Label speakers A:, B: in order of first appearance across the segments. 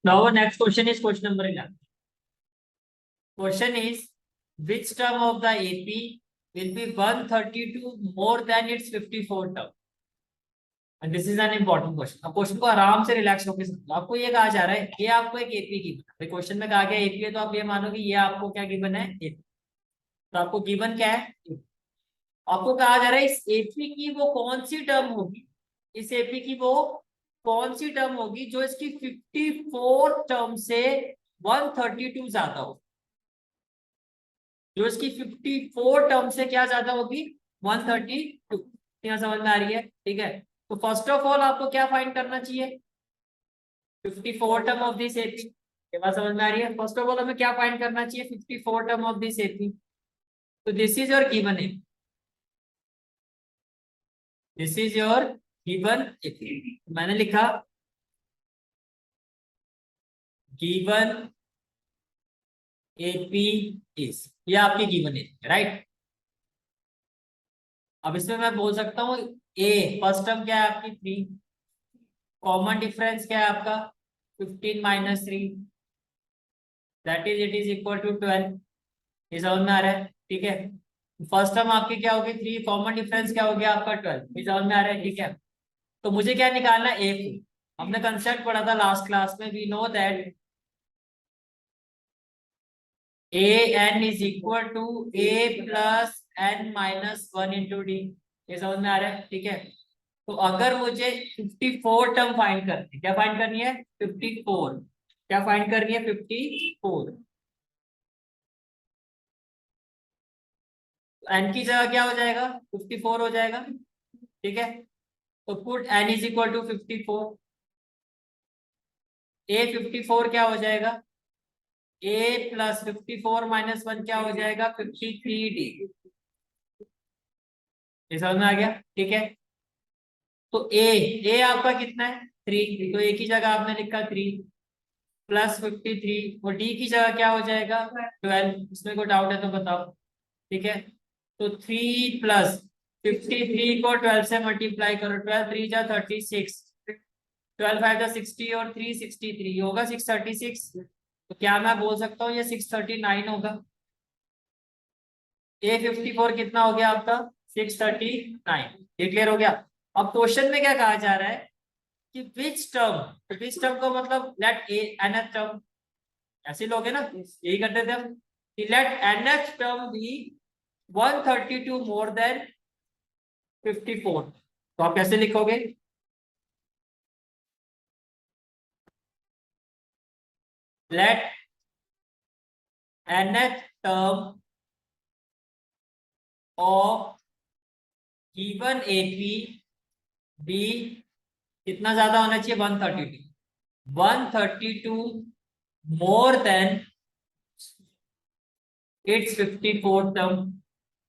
A: Now our next question is question number 11. Question is, which term of the AP will be 132 more than its 54 term? And this is an important question. अब question को आराम से relax होकर समझो। आपको ये कहा जा रहा है, ये आपको एक एपी गिवन है। क्वेश्चन में कहा गया एपी है, तो आप ये मानो कि ये आपको क्या गिवन है, एपी। तो आपको गिवन क्या है, आपको कहा जा रहा है इस एपी की वो कौन सी टर्म होगी, इस एपी की वो कौन सी टर्म होगी जो इसकी 54 टर्म से 132 ज्यादा हो, जो इसकी 54 टर्म से क्या ज्यादा होगी, 132। यहाँ समझ में आ रही है, ठीक है। तो फर्स्ट ऑफ ऑल आपको क्या फाइंड करना चाहिए, 54 टर्म ऑफ दिस एपी। ये बात समझ में आ रही है। फर्स्ट ऑफ ऑल हमें क्या फाइंड करना चाहिए, 54 टर्म ऑफ दिस एपी। तो this is your given AP, this is your given AP. मैंने लिखा गिवन एपी इज, ये आपकी गिवन एपी, राइट। अब इसमें मैं बोल सकता हूँ ए फर्स्ट टर्म क्या है आपकी 3, कॉमन डिफरेंस क्या है आपका 15 minus 3, that is it is equal to 12। ये समझ में आ रहा है, ठीक है। फर्स्ट टर्म आपकी क्या होगी 3, कॉमन डिफरेंस क्या हो गया आपका 12। ये समझ में आ रहा है, ठीक है। तो मुझे क्या निकालना है, ए को। हमने कंसेप्ट पढ़ा था लास्ट क्लास में, we know that a n is equal to a plus n minus 1 into d. ये समझ में आ रहा है, ठीक है। तो अगर मुझे 54 टर्म फाइंड करनी है, क्या फाइंड करनी है 54, क्या फाइंड करनी है 54, एन की जगह क्या हो जाएगा 54 हो जाएगा, ठीक है। तो put n is equal to 54, a 54 क्या हो जाएगा, ए प्लस 54 माइनस 1 क्या हो जाएगा 53 डी। ये समझ में आ गया, ठीक है। तो ए आपका कितना है 3, तो ए की जगह आपने लिखा 3 प्लस 53, और डी की जगह क्या हो जाएगा 12। इसमें कोई डाउट है तो बताओ, ठीक है। तो 3 प्लस 53 को 12 से मल्टीप्लाई करो, 12 3 जा 36, 12 5 जा 60 और 3 63 होगा 636। तो क्या मैं बोल सकता हूँ ये 639 होगा। ए 54 कितना हो गया आपका 639। ये क्लियर हो गया। अब क्वेश्चन में क्या कहा जा रहा है कि विच टर्म को मतलब लेट ए nth टर्म, ऐसे लोग है ना, यही करते थे हम कि let nth term be 132 more than 54। तो आप कैसे लिखोगे, let nth term of given AP be कितना ज्यादा होना चाहिए 132 more than its 54 term,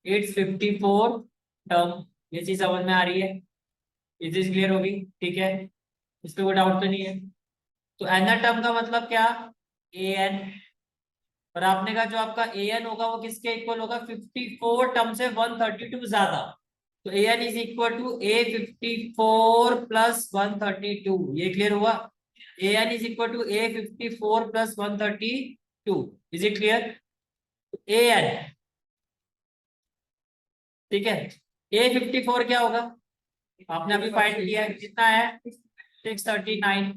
A: its 54 term. ये चीज समझ में आ रही है, ये चीज क्लियर होगी, ठीक है। इस पे कोई डाउट तो नहीं है। तो एन टर्म का मतलब क्या, ए एन, और आपने कहा जो आपका ए एन होगा वो किसके इक्वल होगा 54 टर्म से 132 ज्यादा। तो a n is equal to a 54 plus 132। ये क्लियर हुआ, a n is equal to a 54 plus 132। Is it clear, a n, ठीक है। ए 54 क्या होगा, आपने अभी फाइंड किया है, कितना है 639।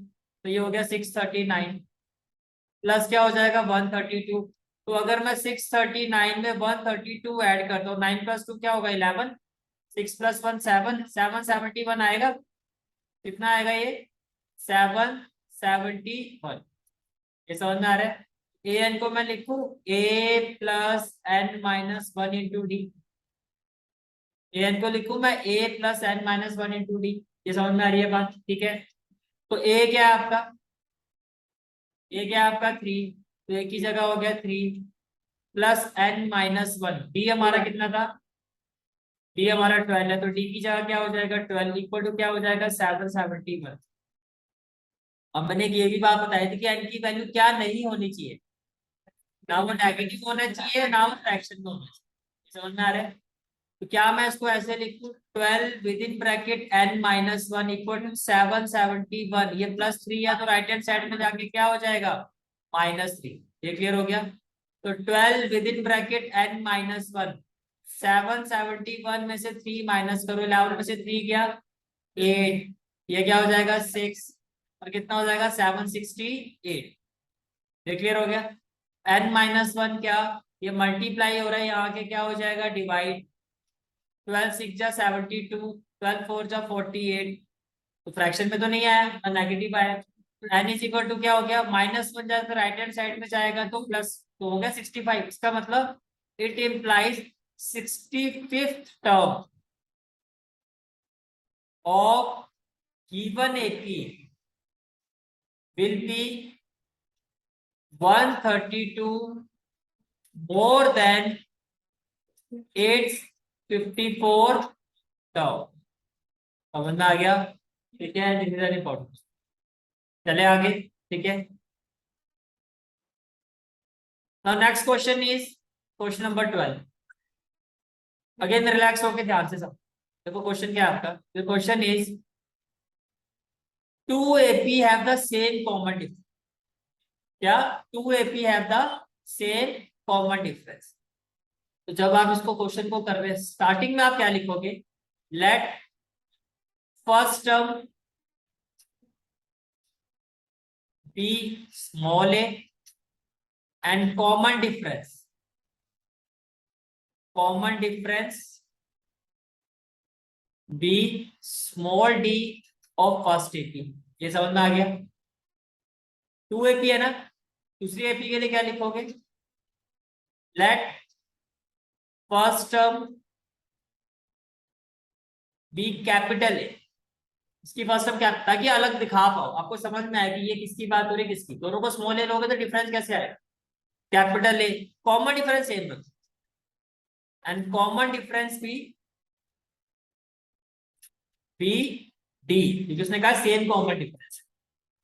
A: तो ये हो गया 639 प्लस क्या हो जाएगा 132। तो अगर मैं 639 में 132 ऐड करता हूँ, 9 प्लस 2 क्या होगा 11, 6 प्लस 1 7, 771 आएगा। कितना आएगा ये 771। ये समझ में आ रहा है। ए एन को मैं लिखू a plus n minus 1 into d, a n को लिखू मैं a plus n minus 1 into d. ये समझ में आ रही है बात, ठीक है। तो ए क्या है आपका, ए क्या है आपका 3, तो ए की जगह हो गया 3 प्लस एन माइनस 1। डी हमारा कितना था, डी हमारा 12 है, तो डी की जगह क्या हो जाएगा 12 इक्वल टू क्या हो जाएगा 771। अब मैंने ये भी बात बताई थी कि एन की वैल्यू क्या नहीं होनी चाहिए, ना वो नेगेटिव होना चाहिए ना वो फ्रैक्शन में होना चाहिए। समझ में आ रहा है। तो क्या मैं इसको ऐसे लिखूं, 12 with in bracket n minus 1 equal to 771, ये +3 है तो राइट हैंड साइड में जाके क्या हो जाएगा, -3। ये क्लियर हो गया। तो 12 with in bracket n minus 1, 771 में से 3 माइनस करो, 11 में से 3 गया 8, ये क्या हो जाएगा 6, और कितना हो जाएगा 768। ये क्लियर हो गया। n माइनस 1 क्या, ये मल्टीप्लाई हो रहा है, यहाँ के क्या हो जाएगा डिवाइड, 12 6 जा 72, 12 4 जा 48, तो फ्रैक्शन में तो नहीं आया, नेगेटिव आया। एन इज इक्वल टू क्या हो गया, -1 जाकर राइट हैंड साइड में जाएगा तो प्लस, तो हो गया 65। इसका मतलब it implies 65th term of given AP will be 132 more than 854 term. समझ में आ गया, ठीक है, दिस इज वेरी इंपॉर्टेंट। चले आगे, ठीक है। Now next question is question number 12। Again relax होके ध्यान से सब देखो, क्वेश्चन क्या है आपका। The question is 2AP have the same common difference. क्या 2AP have the same common difference. तो जब आप इसको क्वेश्चन को कर रहे हैं, स्टार्टिंग में आप क्या लिखोगे, let first term be small a and common difference b small d of first AP। ये समझ में आ गया। 2AP है ना, दूसरी AP के लिए क्या लिखोगे, let first term be capital A. इसकी फर्स्ट टर्म क्या, ताकि अलग दिखा पाओ, आपको समझ में आए कि ये किसकी बात हो रही है, किसकी। दोनों को स्मॉल ए लोगे तो डिफरेंस कैसे आएगा, capital A, common difference same रखो, and common difference be d, क्योंकि उसने कहा same common difference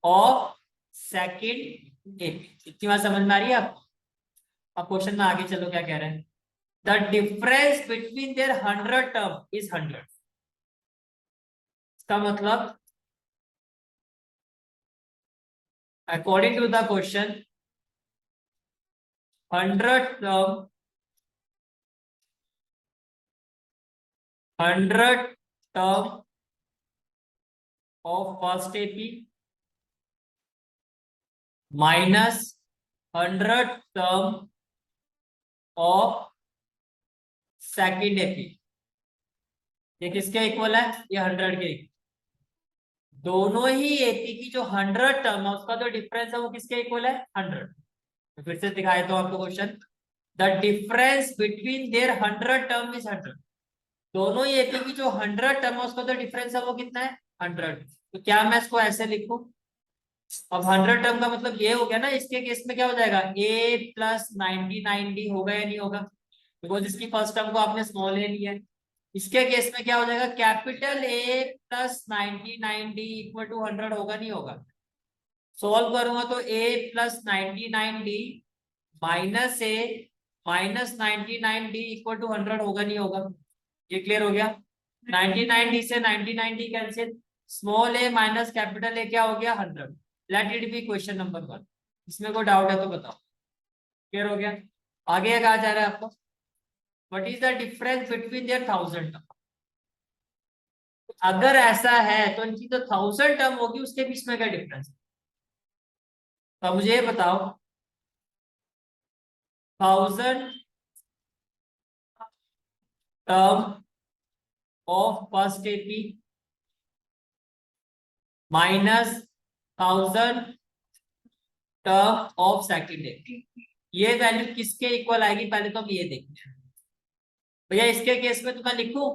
A: of second AP. इतनी बात समझ में आ रही है आपको। अब क्वेश्चन में आगे चलो, क्या कह रहे हैं, the difference between their 100 term is 100। इसका मतलब according to the question 100 term of first AP minus 100 term of second AP, ये किसके इक्वल है, ये 100 के। दोनों ही एपी की जो 100 टर्म है उसका जो डिफरेंस है वो किसके इक्वल है, 100। तो फिर से दिखाए तो आपको question, the difference between their 100 term is 100। दोनों ही एपी की जो 100 टर्म है उसका जो डिफरेंस है वो कितना है, 100। तो क्या मैं इसको ऐसे लिखूं, अब 100 टर्म का मतलब ये हो गया ना, इसके केस में क्या हो जाएगा, a प्लस 99d होगा या नहीं होगा, बिकॉज इसकी फर्स्ट टर्म को आपने स्मॉल ए लिया है। इसके केस में क्या हो जाएगा, capital A plus 99d equal to 100 होगा नहीं होगा। सॉल्व करूंगा तो a plus 99d minus a minus 99d equal to 100 होगा नहीं होगा। ये क्लियर हो गया। 99d से 99d cancel, small a minus capital A क्या हो गया, 100। Let it be question number 1। इसमें कोई डाउट है तो बताओ। क्लियर हो गया। आगे कहा जा रहा है आपको, what is the difference between there 1000 term. अगर ऐसा है तो इनकी तो 1000 टर्म होगी, उसके बीच में क्या डिफरेंस है। तो मुझे ये बताओ, 1000 term of first AP minus 1000 term of second AP, ये वैल्यू किसके इक्वल आएगी, पहले तो हम ये देखते हैं। भैया इसके केस में तो मैं लिखूं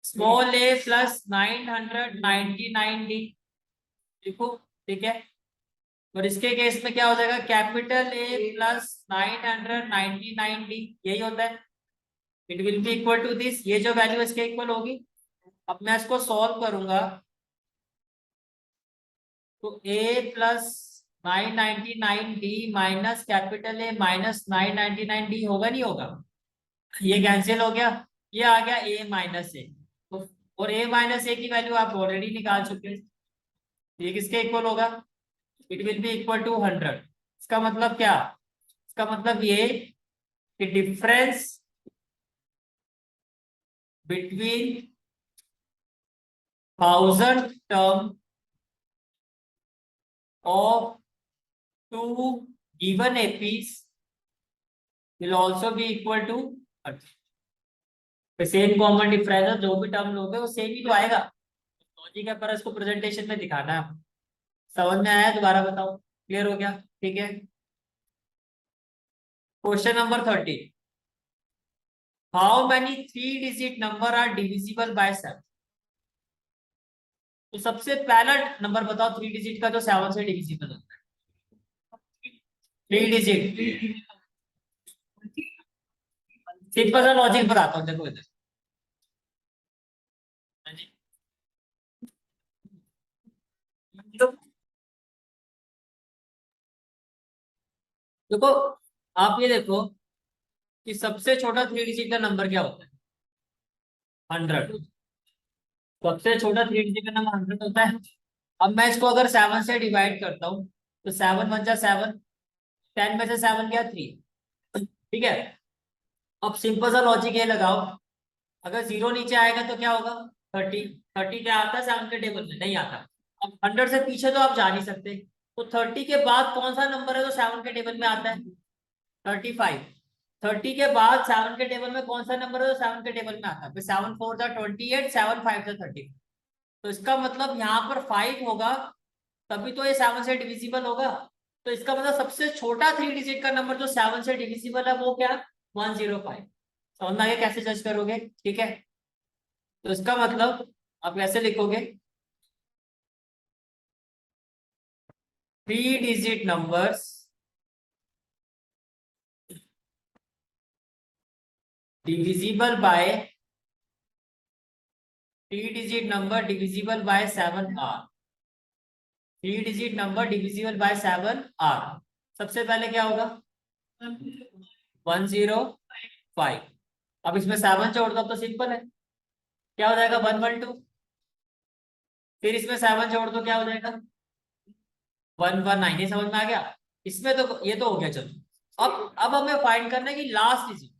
A: स्मॉल a प्लस 999d लिखो, ठीक है। और इसके केस में क्या हो जाएगा, कैपिटल A प्लस 999d, यही होता है। It will be equal to this, ये जो वैल्यू इसके इक्वल होगी। अब मैं इसको सॉल्व करूंगा तो a plus 999d minus capital A minus 999d होगा नहीं होगा। ये कैंसिल हो गया, ये आ गया a माइनस ए, तो और a माइनस ए की वैल्यू आप ऑलरेडी निकाल चुके हैं, ये किसके इक्वल होगा, it will be equal to 100। इसका मतलब क्या, इसका मतलब ये कि difference between 1000 term of two given APs will also be equal to same common difference है, जो भी टर्म लोगे वो सेम ही तो आएगा, लॉजिक है पर इसको प्रेजेंटेशन में दिखाना है। समझ में आया, दोबारा बताओ, क्लियर हो गया, ठीक है। Question number 30, how many 3 digit number are divisible by 7। तो सबसे पहला नंबर बताओ 3 डिजिट का जो 7 से डिविजिबल होता है, 3 डिजिट। सिंपल सा लॉजिक बताता हूँ, देखो इधर। देखो, आप ये देखो कि सबसे छोटा 3 डिजिट का नंबर क्या होता है, 100। सबसे छोटा 3 डिजिट का नंबर 100 होता है। अब मैं इसको अगर 7 से डिवाइड करता हूँ, तो 7 × 1 = 7, 10 में से 7 गया 3, ठीक है। अब सिंपल सा लॉजिक ये लगाओ, अगर 0 नीचे आएगा तो क्या होगा, 30। 30 क्या आता है 7 के टेबल में, नहीं आता। अब 100 से पीछे तो आप जा नहीं सकते, तो 30 के बाद कौन सा नंबर है जो 7 के टेबल में आता है, 35। 30 के बाद 7 के टेबल में कौन सा नंबर है जो 7 के टेबल में आता है, 7 4 = 28, 7 5 = 30। तो इसका मतलब यहाँ पर 5 होगा, तभी तो ये 7 से डिविजिबल होगा। तो इसका मतलब सबसे छोटा 3 डिजिट का नंबर जो 7 से डिविजिबल है वो क्या, 105। समझ में आ गया कैसे जज करोगे, ठीक है। तो इसका मतलब आप कैसे लिखोगे, 3 digit numbers divisible by 3 digit number divisible by 7 are. 3 digit number divisible by 7 are. सबसे पहले क्या होगा, 105। अब इसमें 7 जोड़ दो तो सिंपल है, क्या हो जाएगा, 112। फिर इसमें 7 जोड़ दो क्या हो जाएगा, 119। ये समझ में आ गया। इसमें तो ये तो हो गया, चलो अब हमें फाइंड करना है कि लास्ट डिजिट।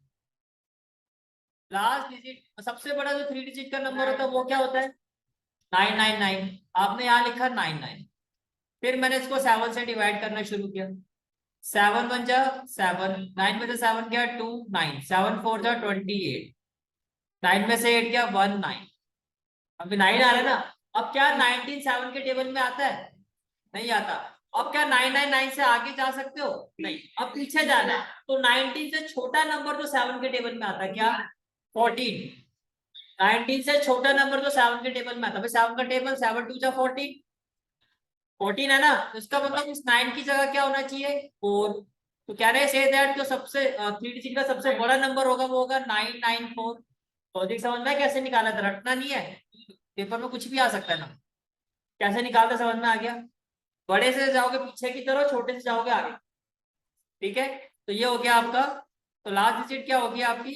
A: लास्ट डिजिट सबसे बड़ा जो 3 डिजिट का नंबर होता है वो क्या होता है, 999। आपने यहाँ लिखा 99, फिर मैंने इसको 7 से डिवाइड करना शुरू किया, 7 × 1 = 7, 9 में से 7 गया 2, 9, 7 4 = 28, 9 में से 8 गया 1, 9। अभी 9 आ रहा है ना। अब क्या 19 7 के टेबल में आता है, नहीं आता। अब क्या 999 से आगे जा सकते हो, नहीं, अब पीछे जाना है। तो 19 से छोटा नंबर जो 7 के टेबल में आता है क्या, 14। 19 से छोटा नंबर जो 7 के टेबल में आता है, 7 का टेबल 7 2 = 14, 14 है ना। तो इसका मतलब इस 9 की जगह क्या होना चाहिए, 4। तो क्या रहे से दैट जो सबसे 3 डिजिट का सबसे बड़ा नंबर होगा वो होगा 994। लॉजिक समझ में कैसे निकाला था, रटना नहीं है, पेपर में कुछ भी आ सकता है ना, कैसे निकालता समझ में आ गया। बड़े से जाओगे पीछे की तरफ, छोटे से जाओगे आगे, ठीक है। तो ये हो गया आपका, तो लास्ट डिजिट क्या होगी आपकी,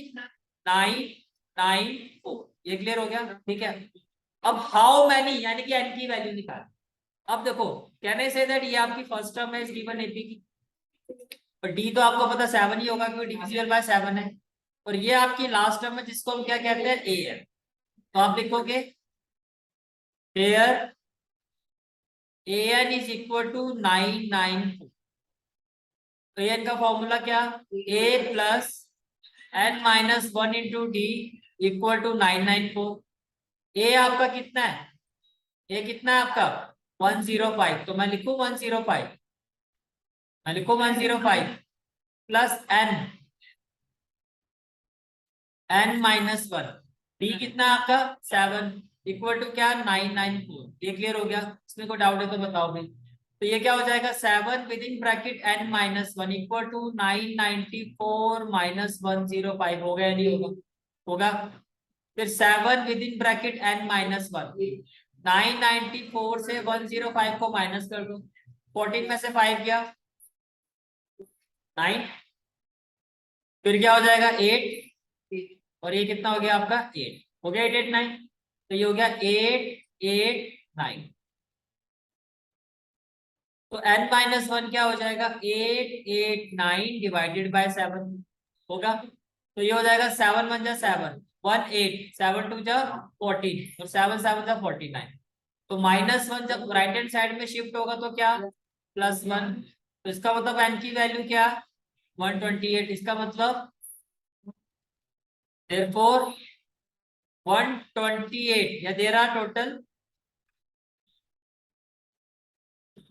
A: 994। ये क्लियर हो गया, ठीक है। अब हाउ मैनी यानी कि एन की वैल्यू निकाल। अब देखो, कहने से दैट ये आपकी फर्स्ट टर्म है इस गिवन एपी की, और डी तो आपको पता 7 ही होगा क्योंकि डिविजिबल बाय 7 है। और ये आपकी लास्ट टर्म है जिसको हम क्या कहते हैं, ए है। तो आप लिखोगे here an is equal to 994। तो an का फॉर्मूला क्या, a plus n-1 into d equal to 994। A आपका कितना है, ए कितना है आपका 105। तो मैं लिखू 105, मैं लिखू 105 प्लस n-1। डी कितना है आपका 7 इक्वल टू क्या 994। ये क्लियर हो गया, इसमें कोई डाउट है तो बताओ भाई। तो ये क्या हो जाएगा, 7 with in bracket n-1 equal to 994 minus 105। हो गया या नहीं होगा, होगा। फिर 7 विद इन ब्रैकेट n-1, 994 से 105 को माइनस कर दो, 14 में से 5 गया 9, फिर क्या हो जाएगा 8, और ये कितना हो गया आपका 8 हो गया 8 8 9। तो ये हो गया 8 8 9। तो n माइनस 1 क्या हो जाएगा 8 8 9 डिवाइडेड बाय 7 होगा। तो ये हो जाएगा 7 1 जा 7 1 8 7 2 जा 14 और 7 7 जा 49। तो -1 जब राइट हैंड साइड में शिफ्ट होगा तो क्या +1। तो इसका मतलब n की वैल्यू क्या 128। इसका मतलब therefore 128 या there are total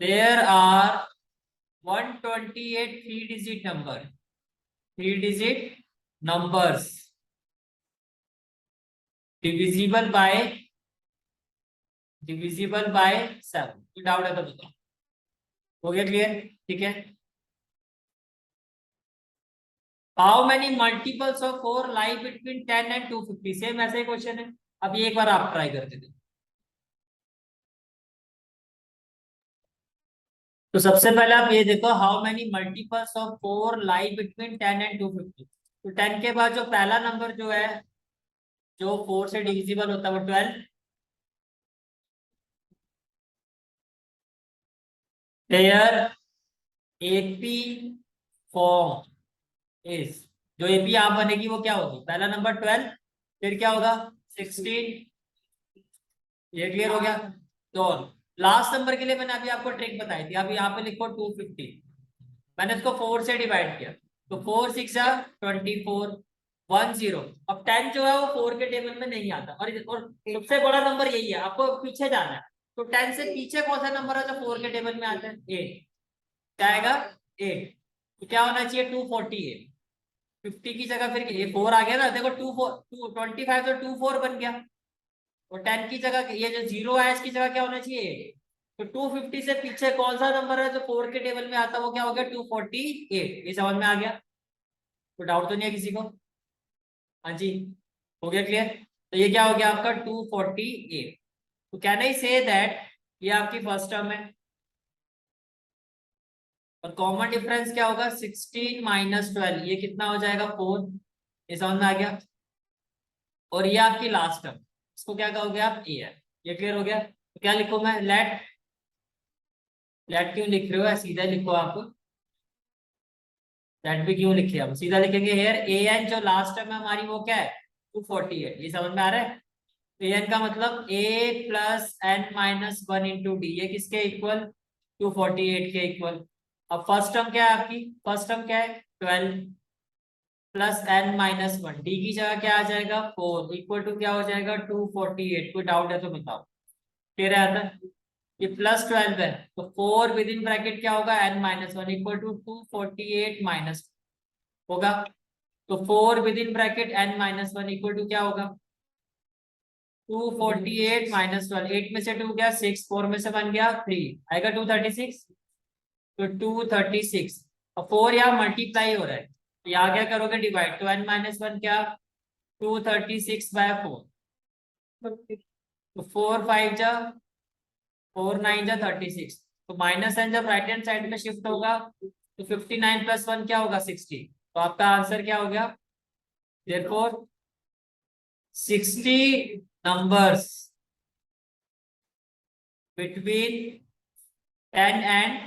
A: there are 128 three digit numbers divisible by 7। कोई डाउट है तो बताओ। हो गया क्लियर ठीक है। How many multiples of 4 lie between 10 and 250 same ऐसे ही क्वेश्चन है। अब ये एक बार आप ट्राई करते थे। तो सबसे पहले आप ये देखो how many multiples of 4 lie between 10 and 250। तो 10 के बाद जो पहला नंबर जो है जो 4 से डिविजिबल होता है वो 12। देयर एपी फॉर्म इज जो एपी आप बनेगी वो क्या होगी पहला नंबर 12 फिर क्या होगा 16। ये क्लियर हो गया। तो लास्ट नंबर के लिए मैंने अभी आपको ट्रिक बताई थी। अभी यहाँ पे लिखो 250 मैंने इसको 4 से डिवाइड किया तो 4 6 24 10। अब 10 जो है वो 4 के टेबल में नहीं आता और सबसे बड़ा नंबर यही है आपको पीछे जाना है। तो 10 से पीछे कौन सा नंबर है जो 4 के टेबल में आता है 8 क्या आएगा 8। तो क्या होना चाहिए 248। 50 की जगह फिर ये 4 आ गया ना देखो 25 तो 24 बन गया। और 10 की जगह ये जो 0 है इसकी जगह क्या होना चाहिए 8। तो 250 से पीछे कौन सा नंबर है जो 4 के टेबल में आता है वो क्या हो गया 248। ये समझ में आ गया। तो डाउट तो नहीं है किसी को। हाँ जी हो गया क्लियर। तो ये क्या हो गया आपका 248। तो कैन आई से दैट ये आपकी फर्स्ट टर्म है और कॉमन डिफरेंस क्या होगा 16 माइनस 12 ये कितना हो जाएगा 4। ये समझ में आ गया। और ये आपकी लास्ट टर्म इसको क्या कहोगे आप ए है। ये क्लियर हो गया। तो क्या लिखो मैं लेट क्यों लिख रहे हो सीधा लिखो आप। लेट भी क्यों लिखे हम सीधा लिखेंगे हेयर ए एन जो लास्ट टर्म है हमारी वो क्या है 248। ये समझ में आ रहा है। तो एन का मतलब a plus n minus 1 into d ये किसके इक्वल 248 के इक्वल। अब फर्स्ट टर्म क्या है आपकी फर्स्ट टर्म क्या है 12 प्लस एन माइनस 1 डी की जगह क्या आ जाएगा 4 इक्वल टू क्या हो जाएगा 248। कोई डाउट है तो बताओ। क्लियर है आता ये +12 है तो 4 विद इन ब्रैकेट क्या होगा n minus 1 equal to 248 minus होगा। तो 4 with in bracket n minus 1 equal to क्या होगा 248 माइनस 12। 8 में से 2 गया 6 4 में से 1 गया 3 आएगा 236। तो 236 और 4 यहाँ मल्टीप्लाई हो रहा है तो यहाँ क्या करोगे डिवाइड तो n माइनस 1 क्या 236 बाय 4। तो 4 5 जा 4 9 जा 36। तो माइनस एन जब राइट हैंड साइड में शिफ्ट होगा तो 59 प्लस 1 क्या होगा 60। तो आपका आंसर क्या हो गया therefore 60 numbers between 10 and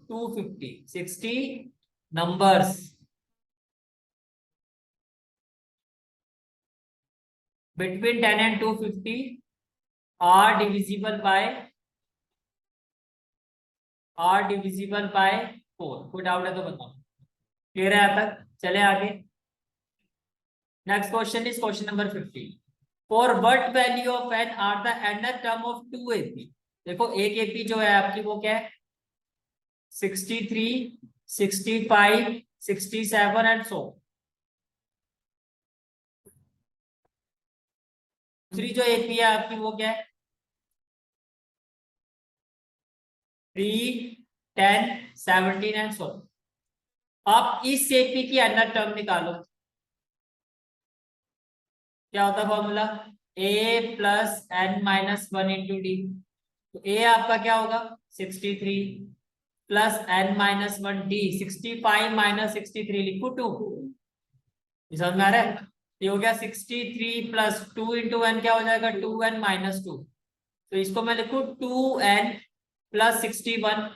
A: 250। 60 numbers between 10 and 250 are divisible by 4। कोई डाउट है तो बताओ। क्लियर है यहाँ तक चले आगे। Next question is question number 50। For what value of n are the nth term of 2 AP. देखो एक एपी जो है आपकी वो क्या है 63 65 67 एंड सो। दूसरी जो एपी है आपकी वो क्या है 3 10 17 एंड सो। आप इस एपी की nth टर्म निकालो। क्या होता है formula a plus n minus 1 into d. तो a आपका क्या होगा 63 plus n minus 1 d 65 minus 63 लिखो 2। समझ में आ रहा है। ये हो गया 63 प्लस 2 इंटू एन क्या हो जाएगा 2n माइनस 2। तो इसको मैं लिखू 2n प्लस 61।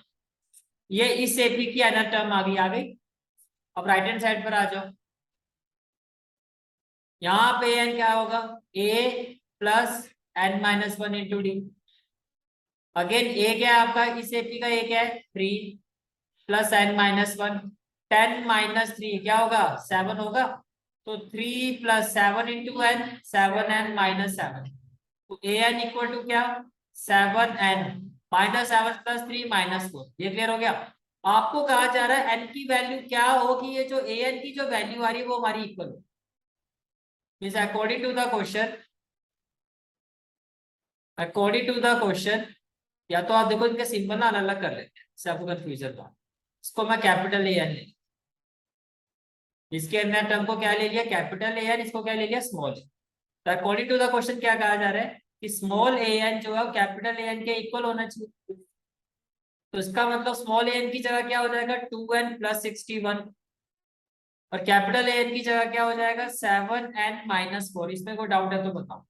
A: ये इस एपी की अनदर टर्म आ गई। अब राइट हैंड साइड पर आ जाओ। यहाँ पे एन क्या होगा a plus n minus 1 into d. Again a क्या है आपका इस एपी का ए क्या है 3 प्लस n माइनस 1। 10 माइनस 3 क्या होगा 7 होगा। तो 3 plus 7 into N 7n minus 7। तो ए एन इक्वल टू क्या 7n माइनस 7 प्लस 3 माइनस 4। ये क्लियर हो गया। आपको कहा जा रहा है एन की वैल्यू क्या होगी ये जो ए एन की जो वैल्यू आ रही है वो हमारी इक्वल हो। Means according to the question या तो आप देखो इनके सिंबल ना अलग अलग कर लेते हैं इससे आपको कंफ्यूजन ना। इसको मैं कैपिटल ए एन ले, इसके अंदर टर्म को क्या ले लिया कैपिटल ए एन, इसको क्या ले लिया स्मॉल ए। तो अकॉर्डिंग टू द क्वेश्चन क्या कहा जा रहा है कि स्मॉल ए एन जो है कैपिटल ए एन के इक्वल होना चाहिए। तो इसका मतलब स्मॉल ए एन की जगह क्या हो जाएगा 2n प्लस 61 और कैपिटल ए एन की जगह क्या हो जाएगा 7n माइनस 4। इसमें कोई डाउट है तो बताओ।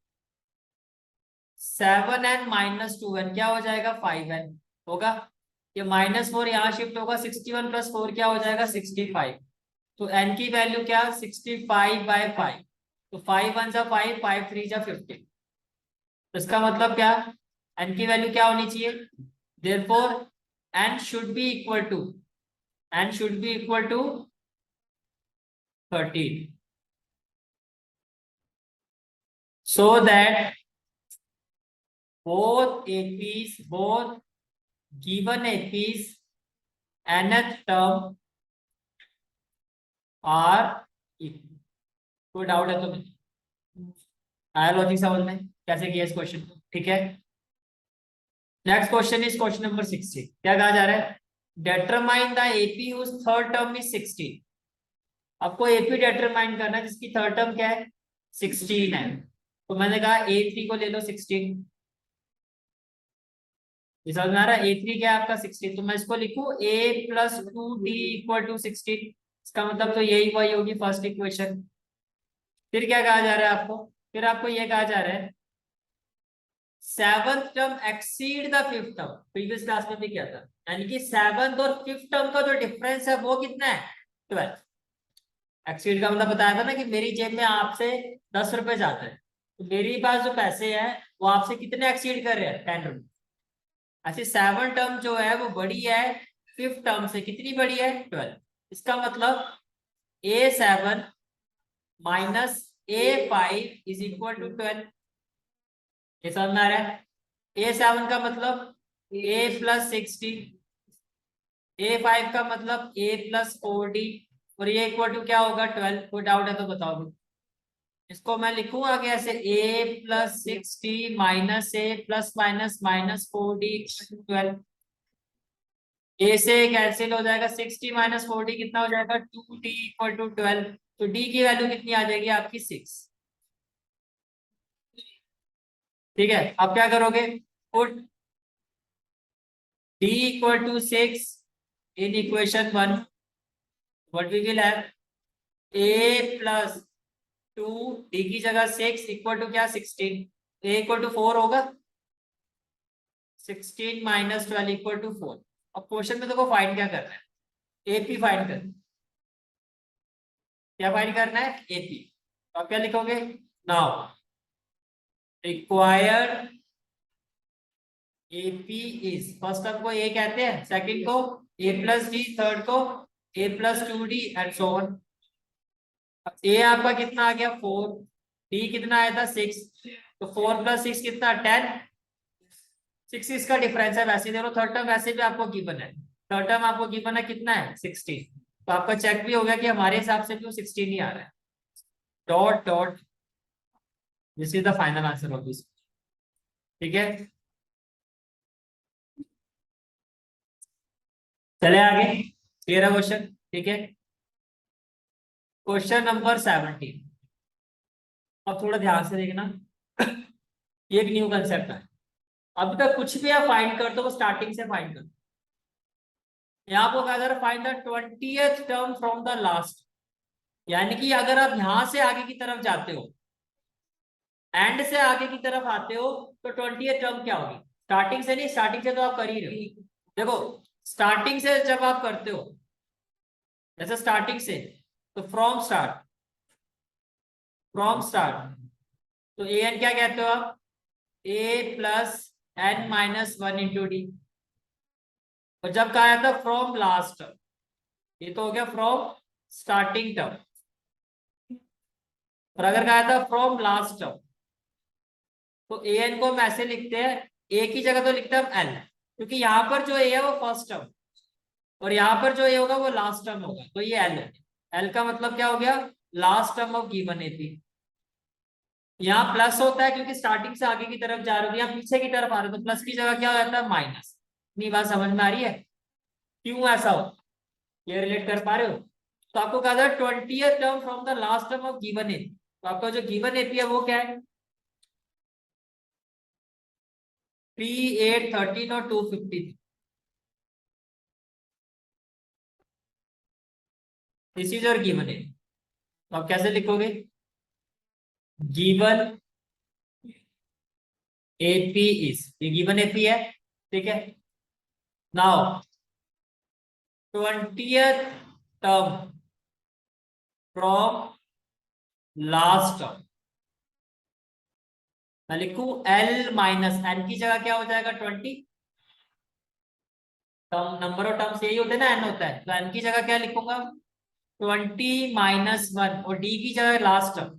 A: 7n माइनस 2n क्या हो जाएगा 5n होगा। ये माइनस 4 यहाँ शिफ्ट होगा 61 प्लस 4 क्या हो जाएगा 65। तो n की वैल्यू क्या 65 बाय 5। तो 5 1 जा 5 5 3 जा 50। तो इसका मतलब क्या n की वैल्यू क्या होनी चाहिए therefore n should be equal to n should be equal to 13 so that both given APs nth term are equal। कोई डाउट है तो आया लॉजिक समझ में कैसे किया इस क्वेश्चन को। ठीक है next question is question number 60। क्या कहा जा रहा है determine the AP whose third term is 16। आपको एपी डिटरमाइन करना है जिसकी थर्ड टर्म क्या है 16 है। तो मैंने कहा A3 को ले लो 16। ये समझ में आ रहा है A3 क्या है आपका 16। तो मैं इसको लिखूं a plus 2d equal to 16। इसका मतलब तो यही वही होगी फर्स्ट इक्वेशन। फिर क्या कहा जा रहा है आपको फिर आपको ये कहा जा रहा है seventh term exceed the fifth term. Previous class में भी क्या था यानी कि सेवंथ और फिफ्थ टर्म का जो डिफरेंस है वो कितना है 12। एक्सीड का मतलब बताया था ना कि मेरी जेब में आपसे 10 रुपए जाते हैं तो मेरी पास जो पैसे हैं वो आपसे कितने एक्सीड कर रहे हैं 10 रुपए। ऐसे सेवन टर्म जो है वो बड़ी है फिफ्थ टर्म से कितनी बड़ी है 12। इसका मतलब A7 minus A5 is equal to 12। ये समझ में आ रहा है A7 का मतलब A प्लस 16 A5 का मतलब A प्लस 4D और ये इक्वल टू क्या होगा 12। कोई डाउट है तो बताओ। इसको मैं लिखूंगा कैसे A plus 60 minus A plus minus minus 4D 12। ए से कैंसिल हो जाएगा 60 माइनस 40 कितना हो जाएगा 2D इक्वल टू 12। तो D की वैल्यू कितनी आ जाएगी आपकी 6। ठीक है अब क्या करोगे पुट D इक्वल टू 6 इन equation 1। What we will have A plus 2 D की जगह 6 इक्वल टू क्या 16। A इक्वल टू 4 होगा 16 माइनस 12 इक्वल टू 4। अब क्वेश्चन में देखो फाइंड क्या करना है एपी फाइंड करना है। क्या फाइंड करना है एपी। तो आप क्या लिखोगे now required AP is first term को ए कहते हैं सेकंड को ए प्लस डी थर्ड को a plus 2D and so on. A आपका कितना आ गया 4 डी कितना आया था 6 तो 4 प्लस 6 कितना 10 6 इसका डिफरेंस है। वैसे देखो थर्ड टर्म वैसे भी आपको गिवन है थर्ड टर्म आपको गिवन है कितना है 16। तो आपका चेक भी हो गया कि हमारे हिसाब से भी वो 16 ही आ रहा है dot dot this is the final answer of this. ठीक है चले आगे 13 क्वेश्चन। ठीक है क्वेश्चन नंबर 17। अब थोड़ा ध्यान से देखना ये एक न्यू कंसेप्ट है। अभी तक कुछ भी आप फाइंड कर दो वो स्टार्टिंग से फाइंड कर। यहाँ पर कहा जा रहा है find the 20th term from the last. यानी कि अगर आप यहां से आगे की तरफ जाते हो, एंड से आगे की तरफ आते हो, तो 20th टर्म क्या होगी? स्टार्टिंग से नहीं, स्टार्टिंग से तो आप कर ही रहे हो। देखो, स्टार्टिंग से जब आप करते हो, जैसे स्टार्टिंग से, तो फ्रॉम स्टार्ट तो ए एन क्या कहते हो आप? A plus n minus one into d. और जब कहा जाता है फ्रॉम लास्ट, ये तो हो गया फ्रॉम स्टार्टिंग टर्म। और अगर कहा था फ्रॉम लास्ट टर्म, तो ए एन को हम ऐसे लिखते हैं, ए की जगह तो लिखते हैं हम एल, क्योंकि यहाँ पर जो ए है वो फर्स्ट टर्म, और यहाँ पर जो ए होगा वो लास्ट टर्म होगा, तो ये एल है। एल का मतलब क्या हो गया? Last term of given AP. यहाँ प्लस होता है क्योंकि स्टार्टिंग से आगे की तरफ जा रहे हो, यहाँ पीछे की तरफ आ रहे हो, तो प्लस की जगह क्या हो जाता है? माइनस। इतनी बात समझ में आ रही है क्यों ऐसा हो? ये रिलेट कर पा रहे हो? तो आपको कहा था 20th term from the last term of given AP, तो आपका जो गिवन एपी है वो क्या है? 3, 8, 13 और 253। This is your given AP. तो आप कैसे लिखोगे? गिवन एपी इज, ये गिवन एपी है, ठीक है। Now 20th term from last term, मैं लिखू एल माइनस एन की जगह क्या हो जाएगा? 20। टर्म, नंबर ऑफ टर्म्स यही होते हैं ना, एन होता है, तो एन की जगह क्या लिखूंगा? 20 - 1, और डी की जगह last term.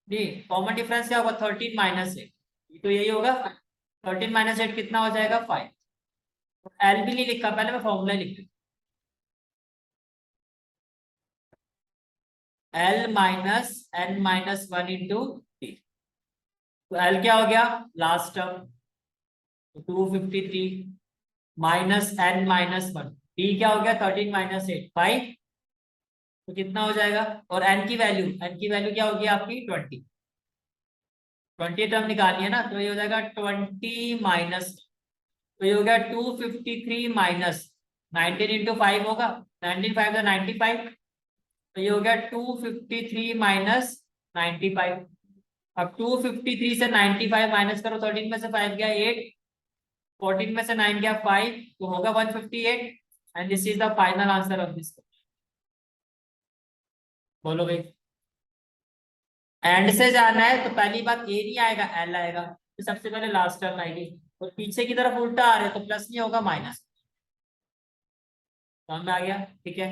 A: D common difference क्या होगा? 13 - 8, तो यही होगा। 13 - 8 कितना हो जाएगा? 5। एल भी नहीं लिखा, पहले मैं फॉर्मूला लिख, l minus n minus one into d. तो एल क्या हो गया? Last term, 253 minus n minus one. D क्या हो गया? 13 - 8, 5। तो कितना हो जाएगा? और एन की वैल्यू क्या होगी आपकी? 20। 20 टर्म निकालनी है ना, तो ये हो जाएगा 20 माइनस, तो ये हो गया 253 माइनस 19 × 5 होगा, 19×5 = 95। तो ये हो गया 253 माइनस 95। अब 253 से 95 माइनस करो, 13 में से 5 गया 8, 14 में से 9 गया 5, तो होगा 158। And this is the final answer of this. बोलो भाई। एंड से जाना है तो पहली बात ए नहीं आएगा, एल आएगा, तो सबसे पहले लास्ट टर्म आएगी, और पीछे की तरफ उल्टा आ रहे हैं तो प्लस नहीं होगा, माइनस। समझ में आ गया? ठीक है।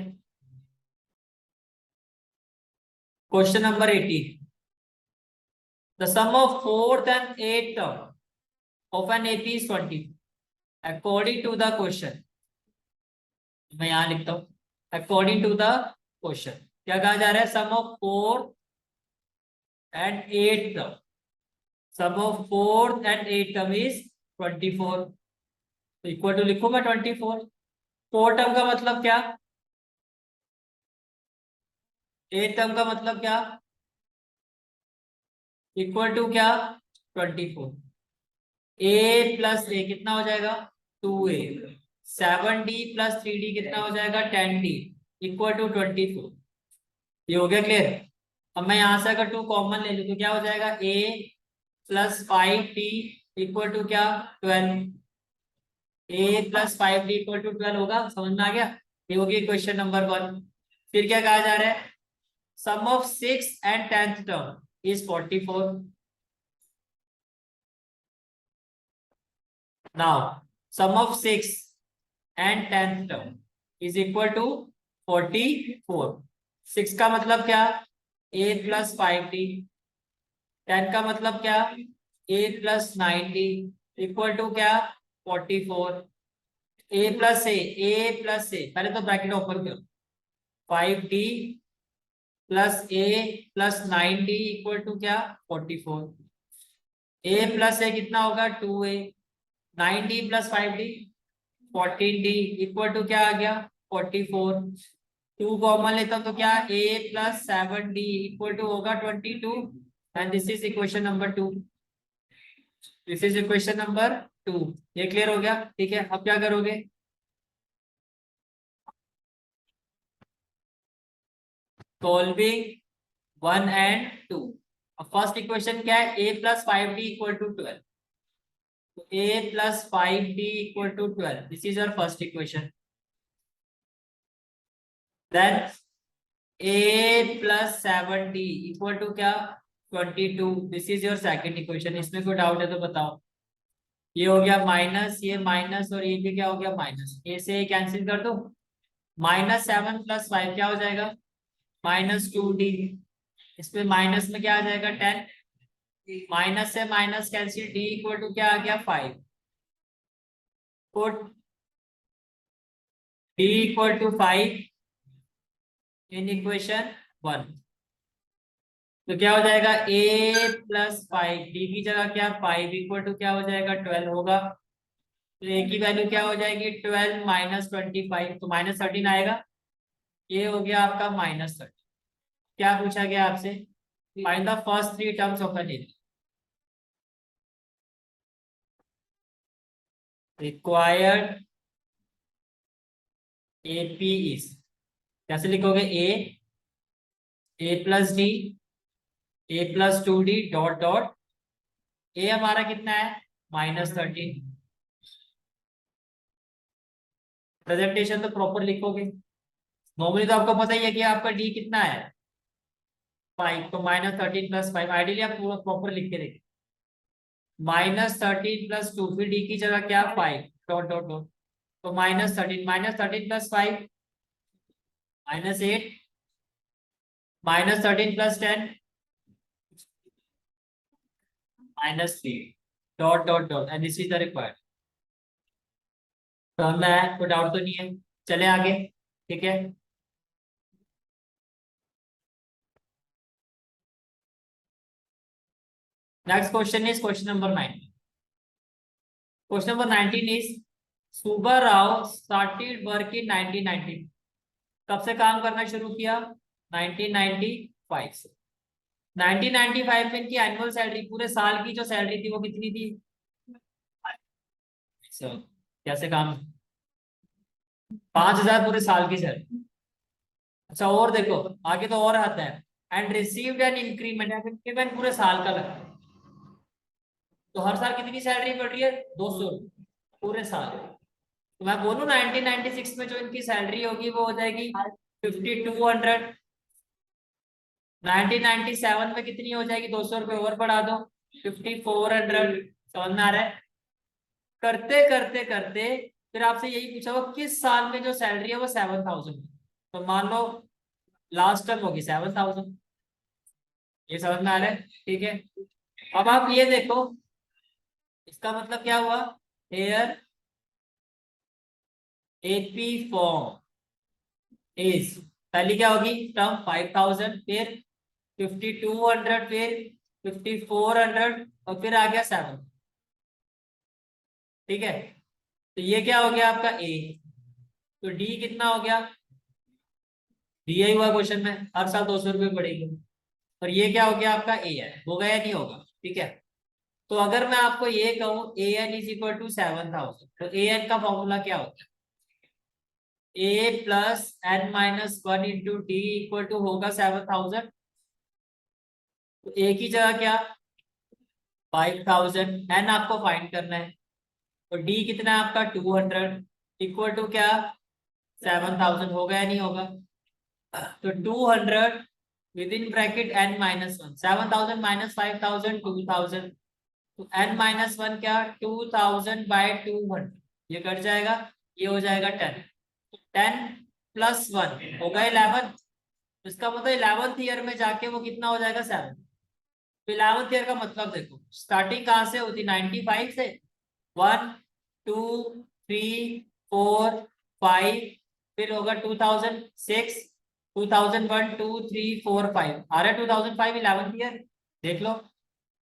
A: Question number 18, the sum of fourth and eight term of an AP is 20 according to the question. मैं यहां लिखता हूं, अकॉर्डिंग टू द क्वेश्चन क्या कहा जा रहा है? Sum of fourth and eight term, sum of fourth and eight term is 24, तो इक्वल टू लिखूंगा 24। फोर टर्म का मतलब क्या? एट टर्म का मतलब क्या? इक्वल टू क्या? 24। ए प्लस ए कितना हो जाएगा? 2a। 7d प्लस 3d कितना हो जाएगा? 10d equal to 24। ये हो गया क्लियर? अब मैं यहां से अगर 2 कॉमन ले लूं तो क्या हो जाएगा? a plus 5d equal to क्या? 12। a plus 5d equal to 12 होगा। समझ में आ गया? ये होगी क्वेश्चन नंबर 1। फिर क्या कहा जा रहा है? Sum of 6th and 10th term is 44। Now, sum of 6th and 10th term is equal to 44। 6 का मतलब क्या? a plus 5d। 10 का मतलब क्या? a plus 9d equal to क्या? 44। a प्लस a पहले तो ब्रैकेट ओपन करो, 5d plus a plus 9d equal to क्या? 44। a प्लस a कितना होगा? 2a। 9d plus 5d 14d equal to क्या आ गया? 44। 2 कॉमन लेता हूं तो क्या? a plus 7d equal to होगा 22। And this is equation number 2। This is equation number 2। ये क्लियर हो गया? ठीक है, अब क्या करोगे? Solving 1 and 2। अब फर्स्ट इक्वेशन क्या है, a plus 5d equal to 12। तो a plus 5d equal to 12, this is your first equation। then a plus 7d equal to क्या, 22, this is your second equation। इसमें कोई डाउट है तो बताओ। ये हो गया माइनस, ये माइनस, और ये भी क्या हो गया माइनस, ए से कैंसिल कर दो। -7 + 5 क्या हो जाएगा, -2d। इसमें माइनस में क्या आ जाएगा 10, माइनस से minus cancel, d equal to क्या आ गया 5। Put d equal to 5 in equation 1। तो क्या हो जाएगा a + 5, d की जगह क्या 5 इक्वल टू क्या हो जाएगा 12 होगा। तो a की वैल्यू क्या हो जाएगी 12 - 25, तो -13 आएगा। ये हो गया आपका -13। क्या पूछा गया आपसे, find the first three terms of an AP. Required AP is, कैसे लिखोगे, a plus d, a + 2d dot dot, a हमारा कितना है -13। प्रेजेंटेशन तो प्रॉपर लिखोगे, नॉर्मली तो आपको पता ही है कि आपका डी कितना है 5, तो -13 + 5, आइडियली आप पूरा प्रॉपर लिख के देखिए। -13 + 2, फिर डी की जगह क्या 5 डॉट डॉट डॉट, तो -13 + 5 -8, -13 + 10 -3 dot dot dot, and this is the required. समझ में आया, कोई डाउट तो नहीं है। चले आगे, ठीक है। Next question is question number 9। Question number 19 is Subba Rao started work in 1990। कब से काम करना शुरू किया, 1995 से। 1995 में इनकी एनुअल सैलरी, पूरे साल की जो सैलरी थी वो कितनी थी, कैसे काम, 5,000 पूरे साल की सैलरी। अच्छा और देखो आगे तो और आता है, and received an increment, increment पूरे साल का लगता है। तो हर साल कितनी सैलरी बढ़ रही है, 200 पूरे साल। तो मैं बोलूँ 1996 में जो इनकी सैलरी होगी वो हो जाएगी 5200। 1997 में कितनी हो जाएगी, 200 रुपये और बढ़ा दो, 5400। समझ में आ रहा है। करते करते करते फिर आपसे यही पूछा वो किस साल में जो सैलरी है वो 7000, तो मान लो लास्ट टर्म होगी 7000। ये समझ में आ रहा है, ठीक है। अब आप ये देखो, इसका मतलब क्या हुआ, हेयर एपी फॉर्म इज, पहली क्या होगी टर्म 5000, फिर 5200, फिर 5400, और फिर आ गया 7। ठीक है, तो ये क्या हो गया आपका ए। तो डी कितना हो गया, दिया ही हुआ क्वेश्चन में, हर साल 200 रुपये बढ़ेगी। और ये क्या हो गया आपका ए है, होगा या नहीं होगा, ठीक है। तो अगर मैं आपको ये कहूं a n is equal to 7000, तो ए एन का फॉर्मूला क्या होता है, a plus n -1 into d equal to होगा 7000। तो ए की जगह क्या 5000, एन आपको फाइंड करना है, और डी कितना है आपका 200 इक्वल टू क्या 7000, होगा या नहीं होगा। तो 200 विद इन ब्रैकेट n-1, 7000 -5000 2000, तो n-1 क्या 2000/200, ये कट जाएगा, ये हो जाएगा 10। 10 + 1 होगा 11। इसका मतलब 11th ईयर में जाके वो कितना हो जाएगा 7। तो 11th ईयर का मतलब देखो स्टार्टिंग कहाँ से होती 95 से, 1 2 3 4 5, फिर होगा 2006, 2001 2 3 4 5, आ रहा है 2005 11th ईयर। देख लो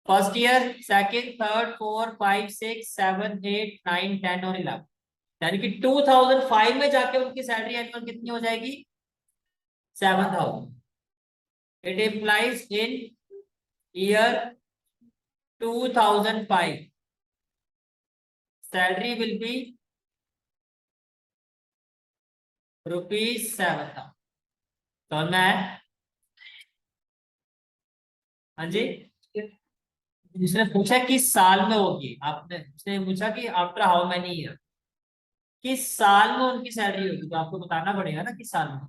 A: फर्स्ट ईयर, सेकंड, थर्ड, 4 5 6 7 8 9 10 और 11, यानी कि 2005 में जाके उनकी सैलरी एनुअल कितनी हो जाएगी 7000। It implies in year 2005 salary will be ₹7,000। समझ में है, हाँ जी, उसने पूछा किस साल में होगी, आपने उसने पूछा कि आफ्टर हाउ मेनी ईयर, किस साल में उनकी सैलरी होगी, तो आपको बताना पड़ेगा ना किस साल में।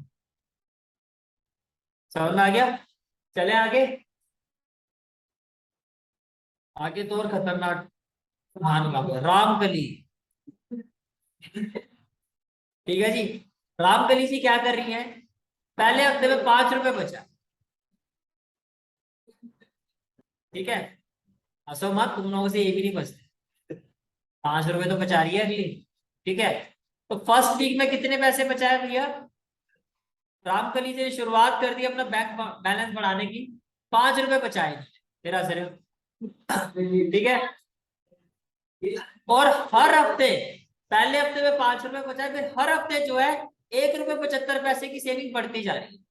A: समझ में आ गया? चले आगे। आगे तो और खतरनाक महानुभाव रामकली। ठीक है जी। रामकली जी क्या कर रही है, पहले हफ्ते में 5 रुपए बचा। ठीक है, हंसो मत, तुम लोगों से ये भी नहीं बचते। 5 रुपए तो बचा रही है अगली। ठीक है, तो फर्स्ट वीक में कितने पैसे बचाए भैया, रामकली जी ने शुरुआत कर दी अपना बैंक बैलेंस बढ़ाने की, 5 रुपए बचाए तेरा सिर्फ। ठीक है, और हर हफ्ते, पहले हफ्ते में 5 रुपए बचाए, फिर हर हफ्ते जो है 1 रुपए 75 पैसे की सेविंग बढ़ती जा रही है,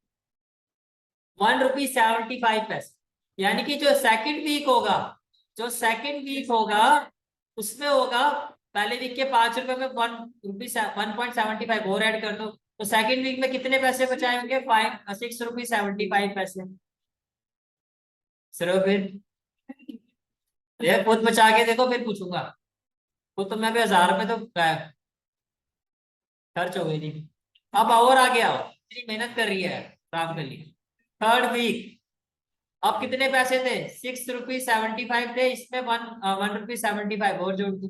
A: 1 रुपी 75 पैसे। यानी कि जो सेकंड वीक होगा, जो सेकंड वीक होगा उसमें होगा, पहले वीक के 5 रुपए में 1 रुपी 1.75 और ऐड कर दो, तो सेकंड वीक में कितने पैसे बचाए होंगे, 6 रुपी 75 पैसे। सिर्फ फिर ये खुद बचा के देखो, फिर पूछूंगा। खुद तो मैं भी 1000 रुपए तो खर्च हो गई थी। अब और आगे आओ, इतनी मेहनत कर रही है काम के लिए। थर्ड वीक, अब कितने पैसे थे, 6 रुपी 75 थे, इसमें 1 रुपी 75 और जोड़ दो,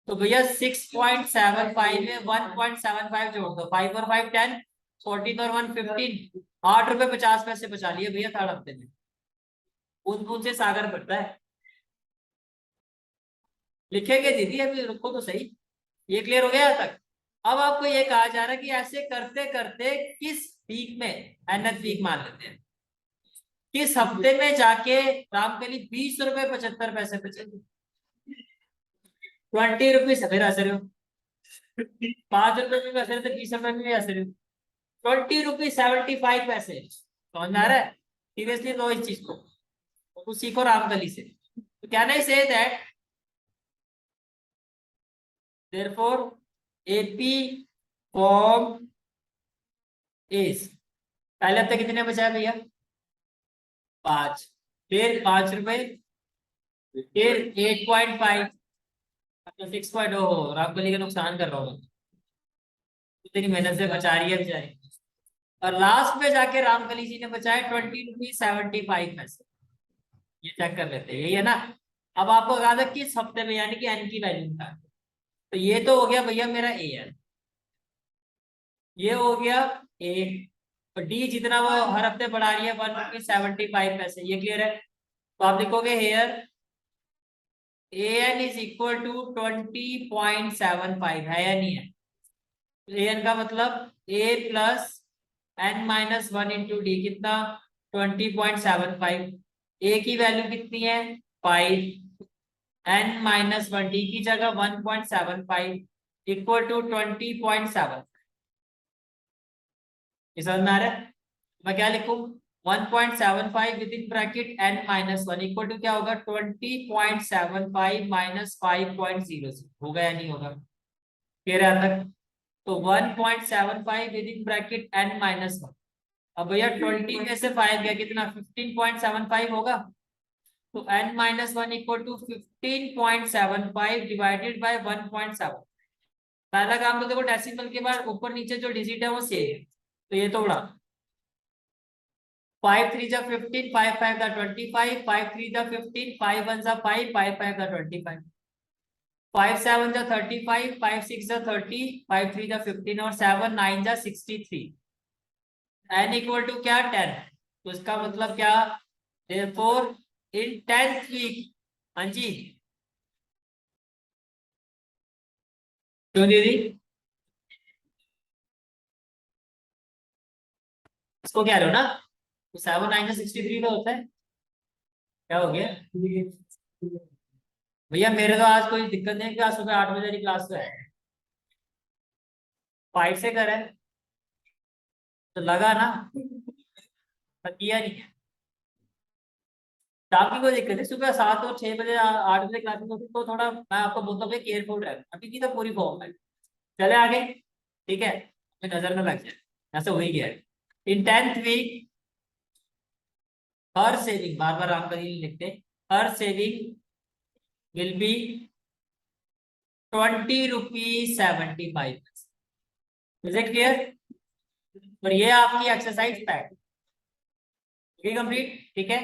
A: तो भैया 6.75 में 1.75 जोड़ दो, 5 और 5 10, 14 और 1 15, 8 रुपए 50 पैसे बचा लिए भैया थर्ड हफ्ते में। बूंद बूंद से सागर भरता है। लिखेंगे दीदी, अभी रुको तो सही। ये क्लियर हो गया यहाँ तक? अब आपको ये कहा जा रहा है कि ऐसे करते करते किस वीक में, एनएथ वीक मान लेते हैं, किस हफ्ते में जाके रामकली 20 रुपए 75 पैसे बचेगी। 20 रुपीज फिर हंस रहे हो, 5 रुपए में भी हंस रहे थे, 20 रुपए में भी हंस रहे हो। 20 रुपी 75 पैसे, समझ में आ रहा है? सीरियसली लो इस चीज को, तो कुछ सीखो रामकली से। तो क्या नहीं say that therefore AP form is, पहले हफ्ते कितने बचा है भैया, 5, फिर 5 रुपए, फिर 8.5, तो 6 हो, रामकली का नुकसान कर रहा हूँ, इतनी मेहनत से बचा रही है बेचारी। और लास्ट में जाके रामकली जी ने बचाए 20 रुपी 75 पैसे। ये चेक कर लेते हैं, यही है ना? अब आपको कहा था किस हफ्ते में, यानी कि एन की वैल्यू था, तो ये तो हो गया भैया मेरा ए है, ये हो गया ए, और डी जितना वो हर हफ्ते बढ़ा रही है 1 रुपी 75 पैसे, ये क्लियर है? तो आप लिखोगे here a n is equal to 20.75, है या नहीं है? ए एन का मतलब ए प्लस n-1 इंटू डी, कितना, 20.75। ए की वैल्यू कितनी है, 5, n-1 डी की जगह 1.75 इक्वल टू 20.7। ये समझ में आ रहा है? मैं क्या लिखूं, 1.75 with in bracket n-1 equal to क्या होगा, 20.75 माइनस 5.00, होगा या नहीं होगा? क्लियर है तक? तो 1.75 विद इन ब्रैकेट n-1। अब भैया 20 में से 5 गया, कितना, 15.75 होगा, तो n-1 equal to 15.75 divided by 1.7। पहला काम तो देखो, डेसिमल के बाद ऊपर नीचे जो डिजिट है वो सेम, तो ये तो उड़ा, 5 3 जा 15, 5 5 जा 25, 5 3 जा 15, 5 1 जा 5, 5 5 जा 25, 5 7 जा 35, 5 6 जा 30, 5 3 जा 15 और 7 9 जा 63, n इक्वल टू क्या, 10। तो इसका मतलब क्या, therefore in 10th week, हाँ जी, क्यों दीदी, इसको क्या लो ना, तो 7 9 जा 63 का होता है, क्या हो गया भैया, मेरे तो आज कोई दिक्कत नहीं है कि आज सुबह 8 बजे की क्लास तो है, 5 से कर है, तो लगा ना, पर किया नहीं है। तो आपकी कोई दिक्कत है, सुबह 7 और 6 बजे 8 बजे क्लास में होती, तो थोड़ा मैं आपको बोलता हूँ केयरफुल रहे, अभी की तो पूरी फॉर्म है। चले आगे, ठीक है, नजर में लग जाए, ऐसा हो ही गया है। इन 10th वीक हर सेविंग, बार बार आपका नहीं लिखते, हर saving will be 20 rupees 75। Is it clear? और ये आपकी एक्सरसाइज पैक कंप्लीट, ठीक है।